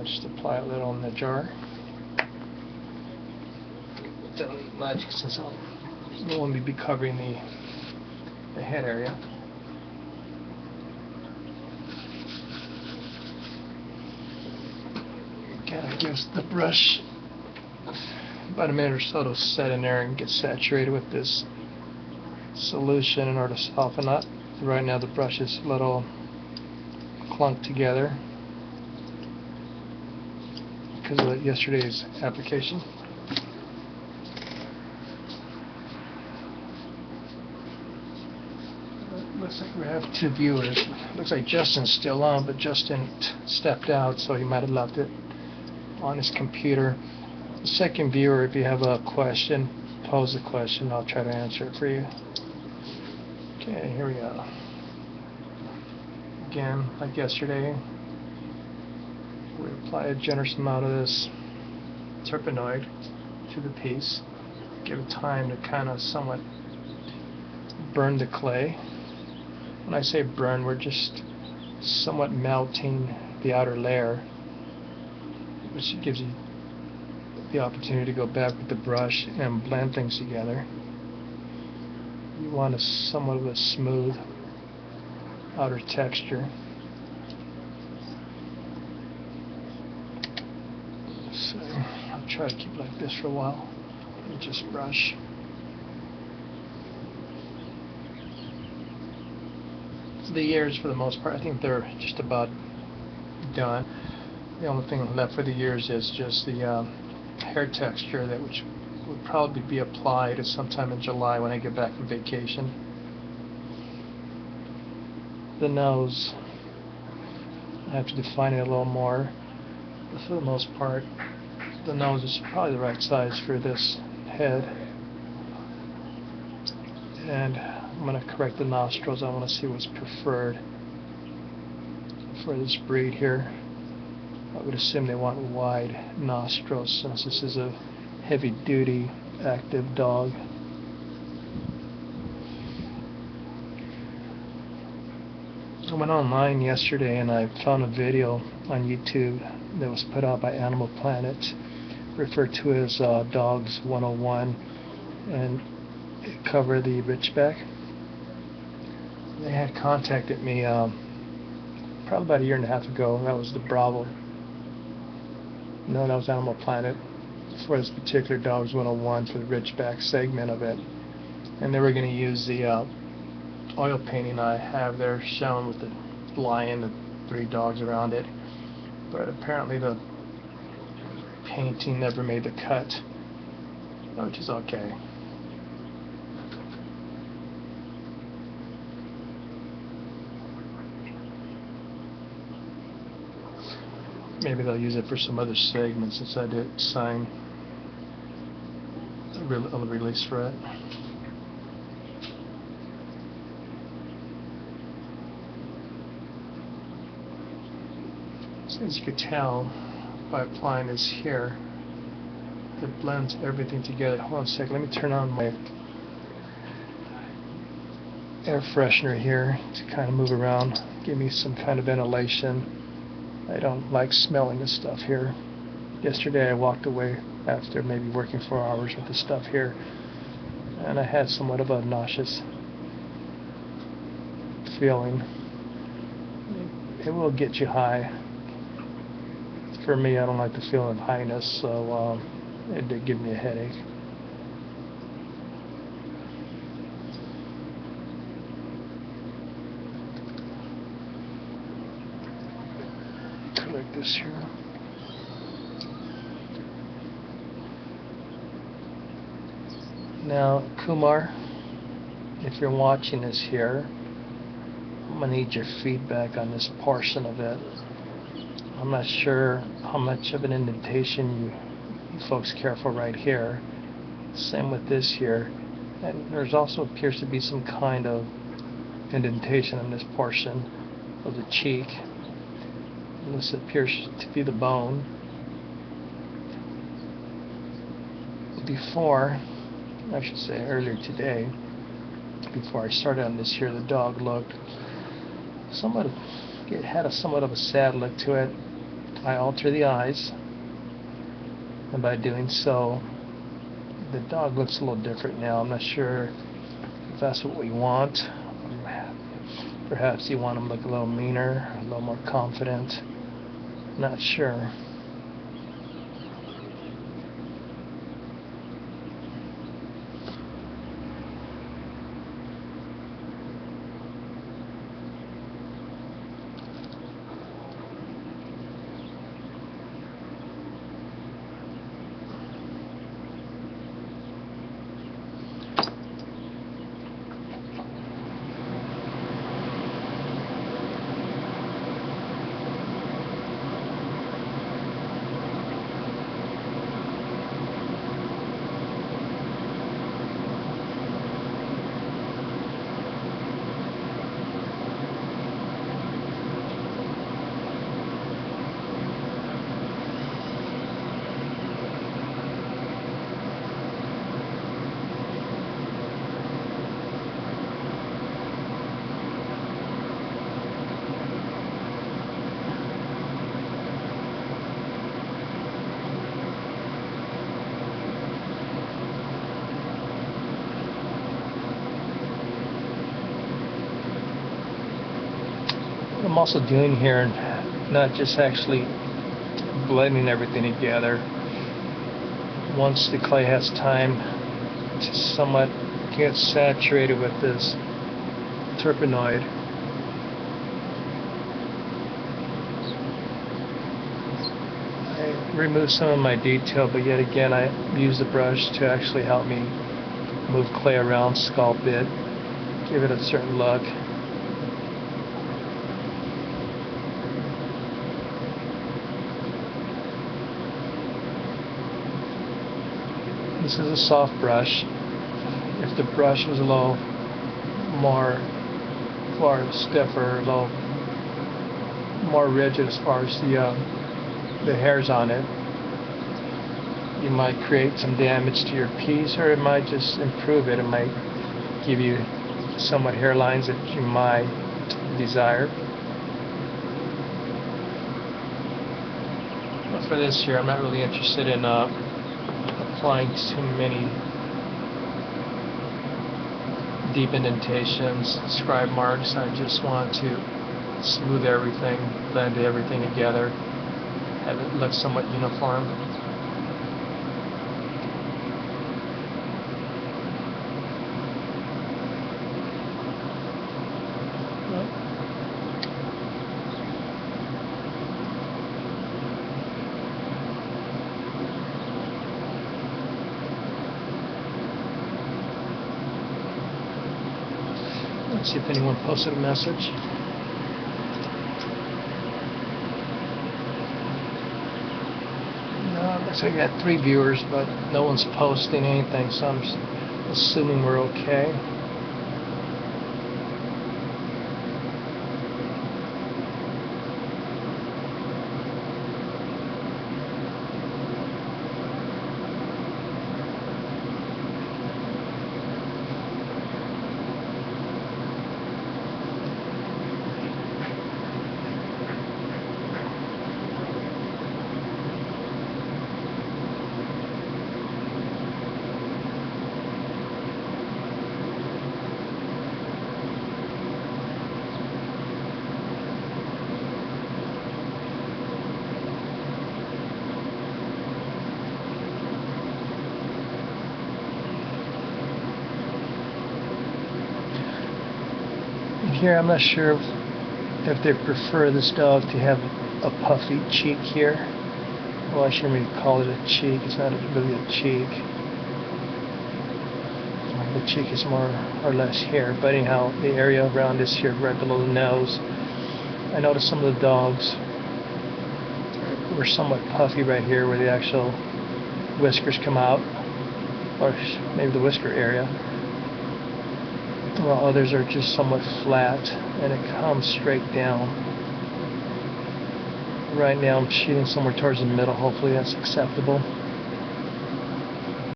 Just apply a little in the jar. Don't need much since I'll only be covering the head area. Gotta give the brush about a minute or so to set in there and get saturated with this solution in order to soften up. Right now the brush is a little clunked together because of yesterday's application. Looks like we have two viewers. Looks like Justin's still on, but Justin stepped out, so he might have left it on his computer. The second viewer, if you have a question, pose the question. I'll try to answer it for you. Okay, here we go. Again, like yesterday, we apply a generous amount of this terpenoid to the piece. Give it time to kind of somewhat burn the clay. When I say burn, we're just somewhat melting the outer layer, which gives you the opportunity to go back with the brush and blend things together. You want a somewhat of a smooth outer texture. So I'll try to keep it like this for a while and just brush. The ears, for the most part, I think they're just about done. The only thing left for the ears is just the hair texture, that which would probably be applied at sometime in July when I get back from vacation. The nose, I have to define it a little more, but for the most part the nose is probably the right size for this head. And I'm going to correct the nostrils. I want to see what's preferred for this breed here. I would assume they want wide nostrils since this is a heavy-duty active dog. I went online yesterday and I found a video on YouTube that was put out by Animal Planet, referred to as Dogs 101, and it covered the Ridgeback. They had contacted me probably about a year and a half ago. That was the Bravo. No, that was Animal Planet for this particular Dogs 101 for the Ridgeback segment of it. And they were going to use the oil painting I have there shown with the lion, the three dogs around it. But apparently the painting never made the cut, which is okay. Maybe they'll use it for some other segment since I did sign a release for it. So as you can tell by applying this here, it blends everything together. Hold on a second, let me turn on my air freshener here to kind of move around, give me some kind of ventilation. I don't like smelling this stuff here. Yesterday I walked away after maybe working 4 hours with the stuff here, and I had somewhat of a nauseous feeling. It will get you high. For me, I don't like the feeling of highness, so it did give me a headache. Like this here. Now, Kumar, if you're watching this here, I'm going to need your feedback on this portion of it. I'm not sure how much of an indentation you folks care for right here. Same with this here. And there's also appears to be some kind of indentation in this portion of the cheek. This appears to be the bone. Before, I should say earlier today, before I started on this here, the dog looked somewhat, it had a somewhat of a sad look to it. I alter the eyes, and by doing so, the dog looks a little different now. I'm not sure if that's what we want. Perhaps you want him to look a little meaner, a little more confident. Not sure. What I'm also doing here, not just actually blending everything together. Once the clay has time to somewhat get saturated with this terpenoid, I remove some of my detail, but yet again I use the brush to actually help me move clay around, sculpt it, give it a certain look. This is a soft brush. If the brush was a little more stiffer, a little more rigid as far as the hairs on it, you might create some damage to your piece, or it might just improve it. It might give you somewhat hairlines that you might desire. But for this here, I'm not really interested in applying too many deep indentations, scribe marks. I just want to smooth everything, blend everything together, have it look somewhat uniform. Let's see if anyone posted a message. No, looks like I got 3 viewers, but no one's posting anything, so I'm assuming we're okay. Here, I'm not sure if they prefer this dog to have a puffy cheek here. Well, I shouldn't really call it a cheek. It's not really a cheek. The cheek is more or less here, but anyhow, the area around this here, right below the nose, I noticed some of the dogs were somewhat puffy right here, where the actual whiskers come out, or maybe the whisker area. While others are just somewhat flat and it comes straight down. Right now I'm shooting somewhere towards the middle. Hopefully that's acceptable.